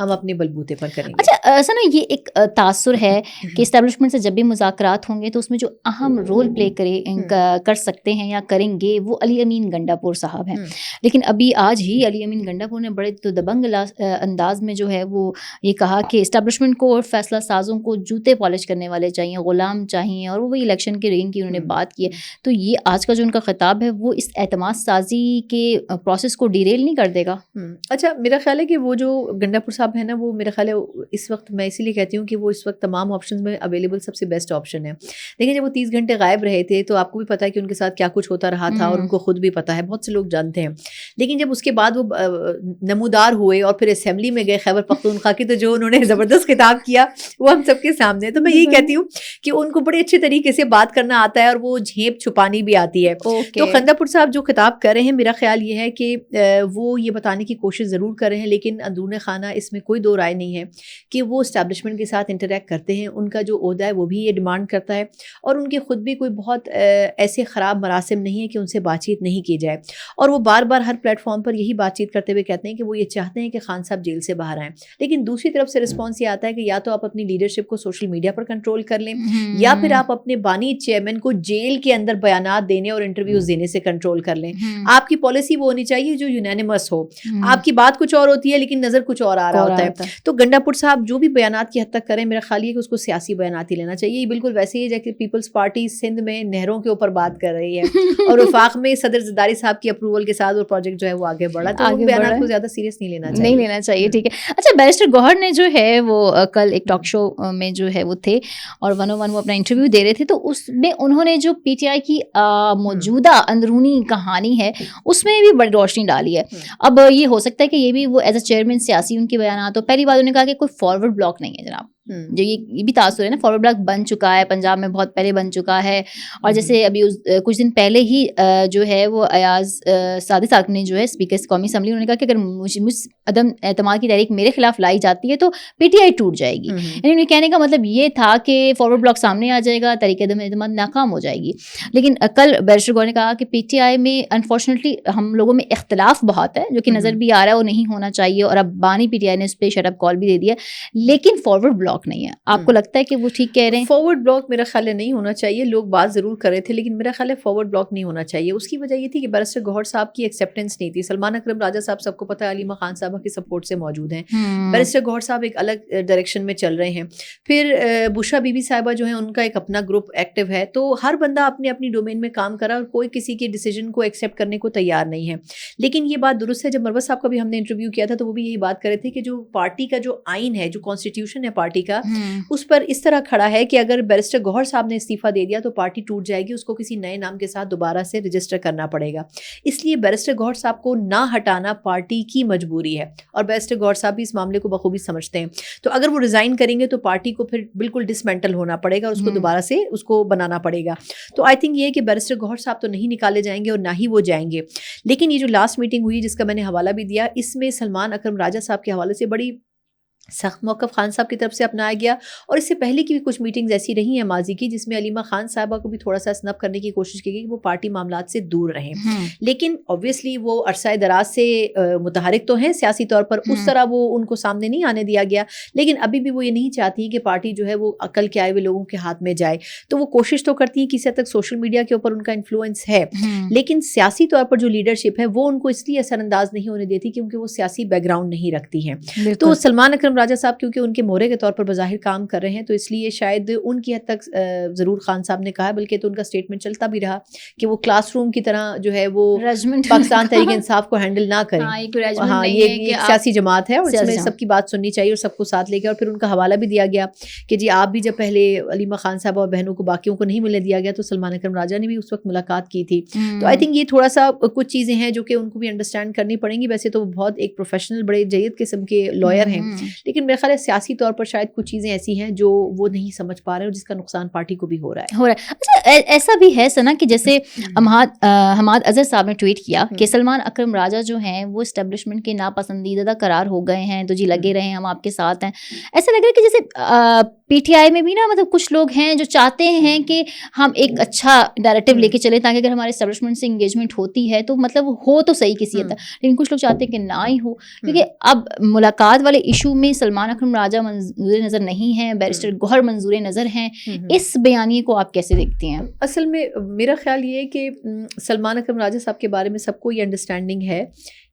ہم اپنے بلبوتے پر کریں گے. اچھا سنا, یہ ایک تاثر ہے کہ اسٹیبلشمنٹ سے جب بھی مذاکرات ہوں گے تو اس میں جو اہم رول پلے کر سکتے ہیں یا کریں گے وہ علی امین گنڈا پور صاحب ہیں. لیکن ابھی آج ہی علی امین گنڈا پور نے بڑے دبنگ انداز میں جو ہے وہ یہ کہا کہ اسٹیبلشمنٹ کو اور فیصلہ سازوں کو جوتے پالش کرنے والے چاہیے, غلام چاہیے, اور وہ الیکشن کے رینگ کی انہوں نے بات کی ہے. تو یہ آج کا جو ان کا خطاب ہے وہ اس اعتماد سازی کے پروسیس کو ڈیریل نہیں کر دے گا؟ اچھا, میرا خیال ہے کہ وہ جو گنڈا پور صاحب ہے نا, وہ میرا خیال ہے اس وقت, میں اسی لیے کہتی ہوں کہ وہ اس وقت تمام آپشنز میں اویلیبل سب سے بیسٹ آپشن ہے. لیکن جب وہ 30 گھنٹے غائب رہے تھے تو آپ کو بھی پتا ہے کہ ان کے ساتھ کیا کچھ ہوتا رہا تھا, اور ان کو خود بھی پتا ہے, بہت سے لوگ جانتے ہیں. لیکن جب اس کے بعد وہ نمودار ہوئے اور پھر اسمبلی میں گئے خیبر پختونخوا کی, تو جو انہوں نے زبردست خطاب کیا وہ ہم سب کے سامنے. تو میں یہی کہتی ہوں کہ ان کو بڑے اچھے طریقے سے بات کرنا آتا ہے اور وہ جھیپ چھپانی بھی آتی ہے. تو گنڈا پور صاحب جو خطاب کر رہے ہیں, میرا خیال یہ ہے کہ وہ یہ بتانے کی کوشش ضرور کر رہے ہیں, لیکن اندرون خانہ اس میں کوئی دو رائے نہیں ہے کہ وہ اسٹیبلشمنٹ کے ساتھ انٹریکٹ کرتے ہیں. ان کا جو عہدہ ہے وہ بھی یہ ڈیمانڈ کرتا ہے, اور ان کے خود بھی کوئی بہت ایسے خراب مراسم نہیں ہے کہ ان سے بات چیت نہیں کی جائے. اور وہ بار بار ہر پلیٹ فارم پر یہی بات چیت کرتے ہوئے کہتے ہیں کہ وہ یہ چاہتے ہیں کہ خان صاحب جیل سے باہر آئیں. لیکن دوسری طرف سے رسپانس یہ آتا ہے کہ یا تو آپ اپنی لیڈرشپ کو سوشل میڈیا پر کنٹرول کر لیں, یا پھر آپ اپنے بانی چیئرمین کو جیل کے اندر بیانات دینے اور انٹرویوز دینے سے کنٹرول کر لیں. آپ کی پالیسی وہ ہونی چاہیے جو یونینیمس ہو. آپ کی بات کچھ اور ہوتی ہے لیکن نظر کچھ اور آ رہا ہوتا ہے. تو گنڈا پور صاحب جو بھی بیانات کی حد تک کریں, میرا خیال ہے کہ اس کو سیاسی بیانات ہی لینا چاہیے. یہ بالکل ویسے ہی ہے جیسے پیپلز پارٹی سندھ میں نہروں کے اوپر بات کر رہی ہے اور وفاق میں صدر زرداری صاحب کی اپروول کے ساتھ وہ پروجیکٹ جو ہے وہ آگے بڑھا. تو ان بیانات کو زیادہ سیریس نہیں لینا چاہیے. ٹھیک ہے. اچھا, بیرسٹر گوہر نے جو ہے وہ کل ایک ٹاک شو میں جو ہے وہ تھے اور 101 وہ اپنا انٹرویو دے رہے تھے, تو اس میں انہوں نے جو پی ٹی آئی کی موجودہ اندرونی کہانی ہے اس میں بھی بڑی روشنی ڈالی ہے. اب یہ ہو سکتا ہے کہ یہ بھی وہ ایز اے چیئرمین سیاسی ان کے بیانات ہو. پہلی بات انہوں نے کہا کہ کوئی فارورڈ بلاک نہیں ہے جناب, جو یہ بھی تاثر ہے نا, فارورڈ بلاک بن چکا ہے, پنجاب میں بہت پہلے بن چکا ہے. اور جیسے ابھی کچھ دن پہلے ہی جو ہے وہ ایاز سعدی صاحب نے جو ہے اسپیکر قومی اسمبلی, انہوں نے کہا کہ اگر مجھ عدم اعتماد کی تحریک میرے خلاف لائی جاتی ہے تو پی ٹی آئی ٹوٹ جائے گی. یعنی انہیں کہنے کا مطلب یہ تھا کہ فارورڈ بلاک سامنے آ جائے گا, تحریک عدم اعتماد ناکام ہو جائے گی. لیکن کل بیرسٹر گوہر نے کہا کہ پی ٹی آئی میں انفارچونیٹلی ہم لوگوں میں اختلاف بہت ہے, جو کہ نظر بھی آ رہا ہے وہ نہیں ہونا چاہیے, اور اب بانی پی ٹی آئی نے اس پہ شٹ اپ کال بھی دے دیا, لیکن فارورڈ بلاک نہیں ہے. آپ کو لگتا ہے کہ وہ ٹھیک کہہ رہے ہیں؟ فارورڈ بلاک میرا خیال ہے نہیں ہونا چاہیے. لوگ بات ضرور کر رہے تھے لیکن میرا خیال ہے فارورڈ بلاک نہیں ہونا چاہیے. اس کی وجہ یہ تھی کہ بیرسٹر گوہر صاحب کی ایکسیپٹنس نہیں تھی. سلمان اکرم راجہ صاحب سب کو پتہ ہے علیمہ خان صاحبہ کی سپورٹ سے موجود ہیں. بیرسٹر گوہر صاحب ایک الگ ڈائریکشن میں چل رہے ہیں. پھر بشرا بی بی صاحبہ جو ہیں ان کا ایک اپنا گروپ ایکٹیو ہے. تو ہر بندہ اپنے اپنی ڈومین میں کام کرا اور کوئی کسی کے ڈیسیجن کو ایکسیپٹ کرنے کو تیار نہیں ہے. لیکن یہ بات درست ہے, جب مروت صاحب کا بھی ہم نے انٹرویو کیا تھا تو وہ بھی یہی بات کر رہے تھے کہ جو پارٹی کا جو آئین ہے, جو کانسٹیٹیوشن ہے پارٹی کا, اس پر اس طرح کھڑا ہے کہ اگر بیرسٹر گوہر صاحب نے استعفیٰ دے دیا تو پارٹی ٹوٹ جائے گی, اس کو کسی نئے نام کے ساتھ دوبارہ سے رجسٹر کرنا پڑے گا. اس لیے بیرسٹر گوہر صاحب کو نہ ہٹانا پارٹی کی مجبوری ہے, اور بیرسٹر گوہر صاحب بھی اس معاملے کو بخوبی سمجھتے ہیں. تو اگر وہ ریزائن کریں گے تو پارٹی کو پھر بالکل ڈسمینٹل ہونا پڑے گا, اور اس کو دوبارہ سے اس کو بنانا پڑے گا. تو آئی تھنک یہ ہے کہ بیرسٹر گوہر صاحب تو نہیں نکالے جائیں گے اور نہ ہی وہ جائیں گے. لیکن یہ جو لاسٹ میٹنگ ہوئی جس کا میں نے حوالہ بھی دیا, اس میں سلمان اکرم راجہ صاحب کے حوالے سے بڑی سخت موقف خان صاحب کی طرف سے اپنایا گیا. اور اس سے پہلے کی بھی کچھ میٹنگز ایسی رہی ہیں ماضی کی جس میں علیمہ خان صاحبہ کو بھی تھوڑا سا سنپ کرنے کی کوشش کی گئی کہ وہ پارٹی معاملات سے دور رہیں. لیکن اوبویسلی وہ عرصہ دراز سے متحرک تو ہیں سیاسی طور پر, اس طرح وہ ان کو سامنے نہیں آنے دیا گیا. لیکن ابھی بھی وہ یہ نہیں چاہتی کہ پارٹی جو ہے وہ عقل کے آئے ہوئے لوگوں کے ہاتھ میں جائے. تو وہ کوشش تو کرتی ہیں, کسی حد تک سوشل میڈیا کے اوپر ان کا انفلوئنس ہے, لیکن سیاسی طور پر جو لیڈرشپ ہے وہ ان کو اس لیے اثر انداز نہیں ہونے دیتی کیونکہ وہ سیاسی بیک گراؤنڈ نہیں رکھتی ہیں. تو سلمان اکرم راجہ صاحب کیونکہ ان کے مورے کے طور پر بظاہر کام کر رہے ہیں, تو اس لیے شاید ان کی حد تک ضرور خان صاحب نے کہا, بلکہ تو ان کا سٹیٹمنٹ چلتا بھی رہا کہ وہ کلاس روم کی طرح جو ہے وہ پاکستان تحریک انصاف کو ہینڈل نہ کریں. ہاں, یہ سیاسی جماعت ہے اور اس میں سب کی بات سننی چاہیے اور سب کو ساتھ لے کے. اور پھر ان کا حوالہ بھی دیا گیا کہ جی آپ بھی جب پہلے علیمہ خان صاحب اور بہنوں کو باقیوں کو نہیں ملنے دیا گیا تو سلمان اکرم راجہ نے بھی اس وقت ملاقات کی تھی. تو آئی تھنک یہ تھوڑا سا کچھ چیزیں ہیں جو کہ ان کو بھی انڈرسٹینڈ کرنی پڑیں گی. ویسے تو بہت ایک پروفیشنل بڑے جید قسم کے لائر ہیں, لیکن میرے خیال ہے سیاسی طور پر شاید کچھ چیزیں ایسی ہیں جو وہ نہیں سمجھ پا رہے ہیں اور جس کا نقصان پارٹی کو بھی ہو رہا ہے. اچھا ایسا بھی ہے سنا کہ جیسے حماد اظہر صاحب نے ٹویٹ کیا کہ سلمان اکرم راجہ جو ہیں وہ اسٹیبلشمنٹ کے ناپسندیدہ قرار ہو گئے ہیں, تو جی لگے رہے ہم آپ کے ساتھ ہیں. ایسا لگ رہا ہے کہ جیسے پی ٹی آئی میں بھی نا مطلب کچھ لوگ ہیں جو چاہتے ہیں کہ ہم ایک اچھا ڈائریکٹیو لے کے چلیں تاکہ اگر ہمارے اسٹیبلشمنٹ سے انگیجمنٹ ہوتی ہے تو مطلب ہو تو صحیح کسی حد تک, لیکن کچھ لوگ چاہتے ہیں کہ نہ ہی ہو, کیونکہ اب ملاقات والے ایشو میں سلمان اکرم راجہ منظور نظر نہیں ہیں, بیرسٹر گوہر منظور نظر ہیں. اس بیانیے کو آپ کیسے دیکھتے ہیں؟ اصل میں میرا خیال یہ ہے کہ سلمان اکرم راجہ صاحب کے بارے میں سب کو یہ انڈرسٹینڈنگ ہے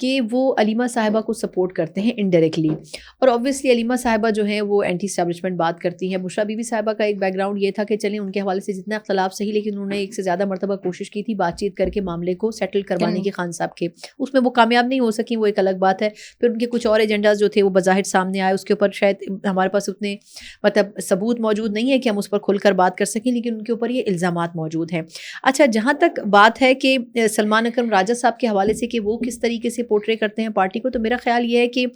کہ وہ علیمہ صاحبہ کو سپورٹ کرتے ہیں انڈائریکٹلی, اور اوبویسلی علیمہ صاحبہ جو ہیں وہ اینٹی اسٹیبلشمنٹ بات کرتی ہیں. بشریٰ بی بی صاحبہ کا ایک بیک گراؤنڈ یہ تھا کہ چلیں ان کے حوالے سے جتنا اختلاف صحیح, لیکن انہوں نے ایک سے زیادہ مرتبہ کوشش کی تھی بات چیت کر کے معاملے کو سیٹل کروانے کی خان صاحب کے, اس میں وہ کامیاب نہیں ہو سکیں, وہ ایک الگ بات ہے. پھر ان کے کچھ اور ایجنڈاز جو تھے وہ بظاہر سامنے آئے, اس کے اوپر شاید ہمارے پاس اتنے مطلب ثبوت موجود نہیں ہے کہ ہم اس پر کھل کر بات کر سکیں, لیکن ان کے اوپر یہ الزامات موجود ہیں. اچھا, جہاں تک بات ہے کہ سلمان اکرم راجہ صاحب کے حوالے سے کہ وہ کس طریقے سے پورٹرے کرتے ہیں پارٹی کو, تو میرا خیال یہ ہے کہ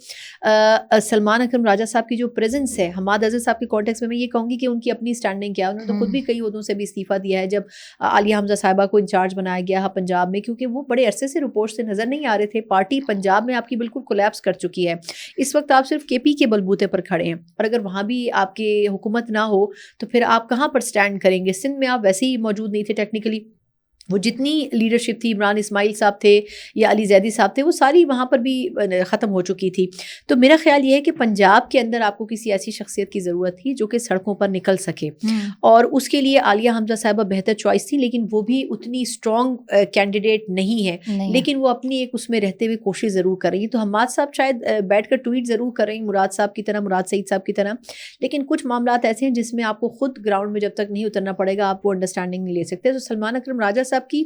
سلمان اکرم راجہ صاحب کی جو پریزنس ہے حماد اظہر صاحب کے کانٹیکس میں یہ کہوں گی کہ ان کی اپنی اسٹینڈنگ کیا ہے. انہوں نے تو خود بھی کئی عہدوں سے بھی استعفیٰ دیا ہے جب عالیہ حمزہ صاحبہ کو انچارج بنایا گیا پنجاب میں, کیونکہ وہ بڑے عرصے سے رپورٹ سے نظر نہیں آ رہے تھے. پارٹی پنجاب میں آپ کی بالکل کولیپس کر چکی ہے, اس وقت آپ صرف کے پی کے بلبوتے پر کھڑے ہیں, اور اگر وہاں بھی آپ کی حکومت نہ ہو تو پھر آپ کہاں پر اسٹینڈ کریں گے؟ سندھ میں آپ ویسے ہی موجود نہیں تھے ٹیکنیکلی, وہ جتنی لیڈرشپ تھی, عمران اسماعیل صاحب تھے یا علی زیدی صاحب تھے, وہ ساری وہاں پر بھی ختم ہو چکی تھی. تو میرا خیال یہ ہے کہ پنجاب کے اندر آپ کو کسی ایسی شخصیت کی ضرورت تھی جو کہ سڑکوں پر نکل سکے, اور اس کے لیے عالیہ حمزہ صاحبہ بہتر چوائس تھی, لیکن وہ بھی اتنی اسٹرانگ کینڈیڈیٹ نہیں ہے, لیکن وہ اپنی ایک اس میں رہتے ہوئے کوشش ضرور کر رہی ہیں. تو حماد صاحب شاید بیٹھ کر ٹویٹ ضرور کر رہے ہیں مراد صاحب کی طرح, مراد سعید صاحب کی طرح, لیکن کچھ معاملات ایسے ہیں جس میں آپ کو خود گراؤنڈ میں جب تک نہیں اترنا پڑے گا آپ وہ انڈرسٹینڈنگ نہیں لے سکتے. تو سلمان اکرم راجہ صاحب کی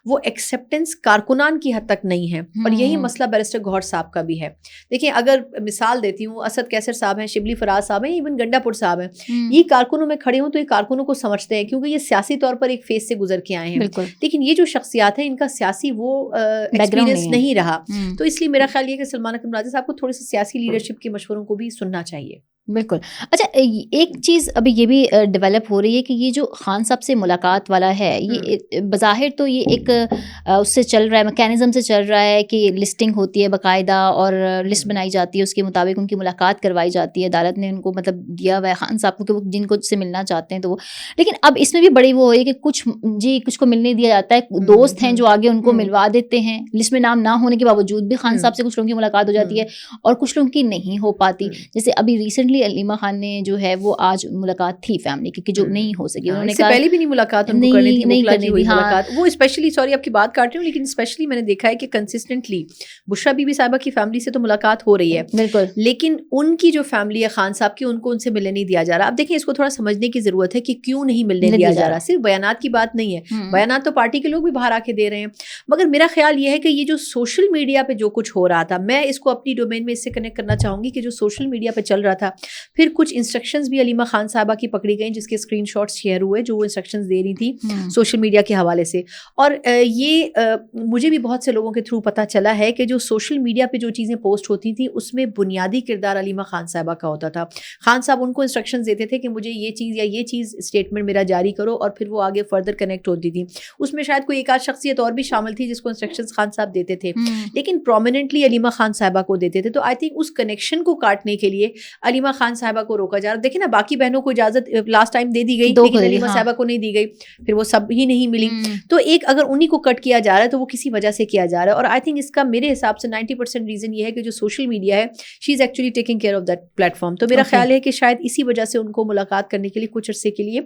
وہ ایکسیپٹنس کارکنان کی حد تک نہیں ہے, اور یہی مسئلہ بیرسٹر گوہر صاحب کا بھی ہے. دیکھیں, اگر مثال دیتی ہوں, اسد کیسر صاحب ہیں, شبلی فراز صاحب ہیں, ایون گنڈا پور صاحب ہیں, یہ کارکنوں میں کھڑے ہوں تو یہ کارکنوں کو سمجھتے ہیں کیونکہ یہ سیاسی طور پر ایک فیز سے گزر کے آئے ہیں, لیکن یہ جو شخصیات ہیں ان کا سیاسی وہ ایکسپیرینس نہیں رہا. تو اس لیے میرا خیال یہ کہ سلمان اکرم راجہ صاحب کو تھوڑی سی سیاسی لیڈرشپ کے مشوروں کو بھی سننا چاہیے. بالکل. اچھا, ایک چیز ابھی یہ بھی ڈیولپ ہو رہی ہے کہ یہ جو خان صاحب سے ملاقات والا ہے, یہ بظاہر تو یہ ایک اس سے چل رہا ہے, میکینزم سے چل رہا ہے کہ لسٹنگ ہوتی ہے باقاعدہ اور لسٹ بنائی جاتی ہے, اس کے مطابق ان کی ملاقات کروائی جاتی ہے, عدالت نے ان کو مطلب دیا ہوا ہے خان صاحب کو کہ وہ جن کو سے ملنا چاہتے ہیں تو وہ. لیکن اب اس میں بھی بڑی وہ ہے کہ کچھ کو ملنے دیا جاتا ہے, دوست ہیں جو آگے ان کو ملوا دیتے ہیں, لسٹ میں نام نہ ہونے کے باوجود بھی خان صاحب سے کچھ لوگوں کی ملاقات ہو جاتی ہے اور کچھ لوگوں کی نہیں ہو پاتی. جیسے ابھی ریسنٹلی علیمہ خان نے جو ہے وہ آج ملاقات تھی فیملی کی, جو نہیں ہو سکی, انہوں نے کہا پہلے بھی نہیں ملاقات ان کو کرنی تھی, نہیں کرنی تھی ملاقات. وہ اسپیشلی, سوری آپ کی بات کاٹ رہی ہوں, لیکن اسپیشلی میں نے دیکھا ہے کہ کنسسٹنٹلی بشریٰ بی بی صاحبہ کی فیملی سے تو ملاقات ہو رہی ہے, بالکل, لیکن ان کی جو فیملی ہے خان صاحب کی, ان کو ان سے ملنے نہیں دیا جا رہا. اب دیکھیں, اس کو تھوڑا سمجھنے کی ضرورت ہے کہ کیوں نہیں ملنے دیا جا رہا. صرف بیانات کی بات نہیں ہے, بیانات تو پارٹی کے لوگ بھی باہر آ کے دے رہے ہیں, مگر میرا خیال یہ ہے کہ یہ جو سوشل میڈیا پہ جو کچھ ہو رہا تھا, میں اس کو اپنی ڈومین میں اس سے کنیکٹ کرنا چاہوں گی کہ جو سوشل میڈیا پہ چل رہا تھا, پھر کچھ انسٹرکشنز بھی علیمہ خان صاحبہ کی پکڑی گئیں جس کے اسکرین شاٹس شیئر ہوئے جو وہ انسٹرکشنز دے رہی تھی سوشل میڈیا کے حوالے سے. اور یہ مجھے بھی بہت سے لوگوں کے تھرو پتہ چلا ہے کہ جو سوشل میڈیا پہ جو چیزیں پوسٹ ہوتی تھیں اس میں بنیادی کردار علیمہ خان صاحبہ کا ہوتا تھا. خان صاحب ان کو انسٹرکشنز دیتے تھے کہ مجھے یہ چیز یا یہ چیز اسٹیٹمنٹ میرا جاری کرو, اور پھر وہ آگے فردر کنیکٹ ہوتی تھی. اس میں شاید کوئی ایک آدھ شخصیت اور بھی شامل تھی جس کو انسٹرکشنز خان صاحب دیتے تھے, لیکن پرومیننٹلی علیمہ خان صاحبہ کو دیتے تھے. تو آئی تھنک اس کنیکشن کو کاٹنے کے لیے علیمہ خان صاحبہ کو روکا جا رہا. دیکھیں نا, باقی بہنوں کو اجازت لاسٹ ٹائم دے دی گئی, لیکن علیمہ صاحبہ کو نہیں دی گئی, پھر وہ سب ہی نہیں ملی. تو ایک اگر انہی کو کٹ کیا جا رہا ہے تو وہ کسی وجہ سے کیا جا رہا ہے. اور آئی تھنک اس کا میرے حساب سے 90% ریزن یہ ہے کہ جو سوشل میڈیا ہے, she is actually taking care of that platform. تو میرا خیال ہے کہ شاید اسی وجہ سے ان کو ملاقات کرنے کے لیے کچھ عرصے کے لیے,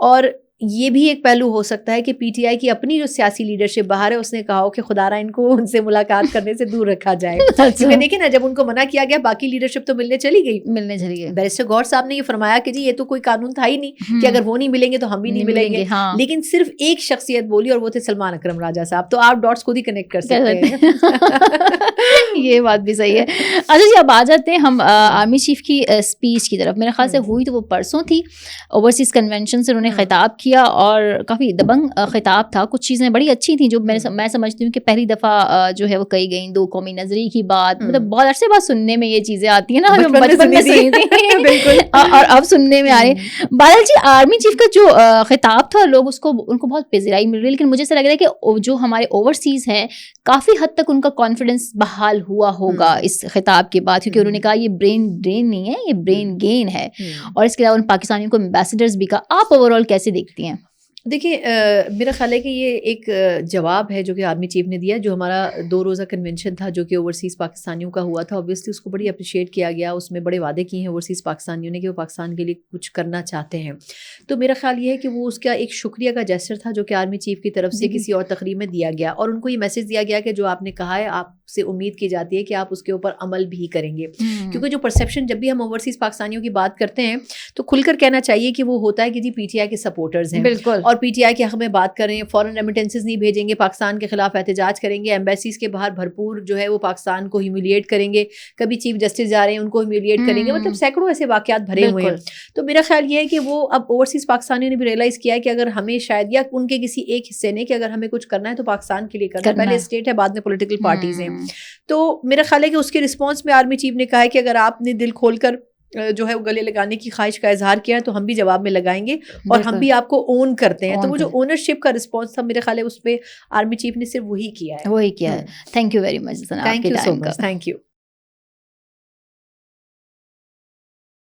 اور یہ بھی ایک پہلو ہو سکتا ہے کہ پی ٹی آئی کی اپنی جو سیاسی لیڈرشپ باہر ہے اس نے کہا ہو کہ خدا را ان کو ان سے ملاقات کرنے سے دور رکھا جائے. کیونکہ دیکھیں نا, جب ان کو منع کیا گیا باقی لیڈرشپ تو ملنے چلی گئی. بیرسٹر گوہر صاحب نے یہ فرمایا کہ جی یہ تو کوئی قانون تھا ہی نہیں کہ اگر وہ نہیں ملیں گے تو ہم بھی نہیں ملیں گے, لیکن صرف ایک شخصیت بولی اور وہ تھے سلمان اکرم راجہ صاحب. تو آپ ڈاٹس خود ہی کنیکٹ کر سکتے ہیں. یہ بات بھی صحیح ہے. اچھا جی, اب آ جاتے ہیں ہم آرمی چیف کی اسپیچ کی طرف. میرے خیال سے ہوئی تو وہ پرسوں تھی, اوورسیز کنونشن سے انہوں نے خطاب کیا اور کافی دبنگ خطاب تھا. کچھ چیزیں بڑی اچھی تھیں جو میں سمجھتی ہوں کہ پہلی دفعہ جو ہے وہ کہی گئیں. 2 قومی نظریے کی بات, مطلب بہت عرصے بعد سننے میں یہ چیزیں آتی ہیں نا, جو بچپن میں سنی تھی بالکل اور اب سننے میں آ رہی ہیں. بادل جی, آرمی چیف کا جو خطاب تھا لوگ ان کو بہت پذیرائی مل رہی ہے, لیکن مجھے ایسا لگ رہا ہے کہ جو ہمارے اوورسیز ہیں کافی حد تک ان کا کانفیڈنس بحال ہوا ہوگا اس خطاب کے بعد, کیونکہ انہوں نے کہا یہ برین ڈرین نہیں ہے, یہ برین گین ہے. اور اس کے علاوہ ان پاکستانیوں کو امبیسڈرز بھی کہا. آپ اوور آل کیسے دیکھتی ہیں؟ دیکھیے میرا خیال ہے کہ یہ ایک جواب ہے جو کہ آرمی چیف نے دیا. جو ہمارا 2 روزہ کنونشن تھا جو کہ اوورسیز پاکستانیوں کا ہوا تھا, اوبویسلی اس کو بڑی اپریشیٹ کیا گیا. اس میں بڑے وعدے کیے ہیں اوورسیز پاکستانیوں نے کہ وہ پاکستان کے لیے کچھ کرنا چاہتے ہیں. تو میرا خیال یہ ہے کہ وہ اس کا ایک شکریہ کا جیسچر تھا جو کہ آرمی چیف کی طرف سے کسی اور تقریب میں دیا گیا, اور ان کو یہ میسج دیا گیا کہ جو آپ نے کہا ہے آپ سے امید کی جاتی ہے کہ آپ اس کے اوپر عمل بھی کریں گے. کیونکہ جو پرسیپشن جب بھی ہم اوورسیز پاکستانیوں کی بات کرتے ہیں تو کھل کر کہنا چاہیے کہ وہ ہوتا ہے کہ جی پی ٹی آئی کے سپورٹرز ہیں, بالکل, اور پی ٹی آئی کے حق میں بات کریں, فورن ریمیٹنسز نہیں بھیجیں گے, پاکستان کے خلاف احتجاج کریں گے, ایمبیسیز کے باہر بھرپور جو ہے وہ پاکستان کو ہیوملیٹ کریں گے, کبھی چیف جسٹس جا رہے ہیں ان کو ہیوملیٹ کریں گے, مطلب سینکڑوں ایسے واقعات بھرے ہوئے ہیں. تو میرا خیال یہ ہے کہ وہ اب اوورسیز پاکستانیوں نے بھی ریئلائز کیا ہے کہ اگر ہمیں شاید یا ان کے کسی ایک حصے نے کہ اگر ہمیں کچھ کرنا ہے تو پاکستان کے لیے کرنا ہے, پہلے اسٹیٹ ہے بعد میں پولیٹیکل پارٹیز ہیں. تو میرا خیال ہے کہ اس کے رسپانس میں آرمی چیف نے کہا ہے کہ اگر آپ نے دل کھول کر جو ہے وہ گلے لگانے کی خواہش کا اظہار کیا ہے تو ہم بھی جواب میں لگائیں گے, اور ہم بھی آپ کو اون کرتے ہیں. تو وہ جو اونرشپ کا رسپانس تھا میرے خیال ہے اس پہ آرمی چیف نے صرف وہی کیا ہے. Thank you very much. Thank you so much. Thank you.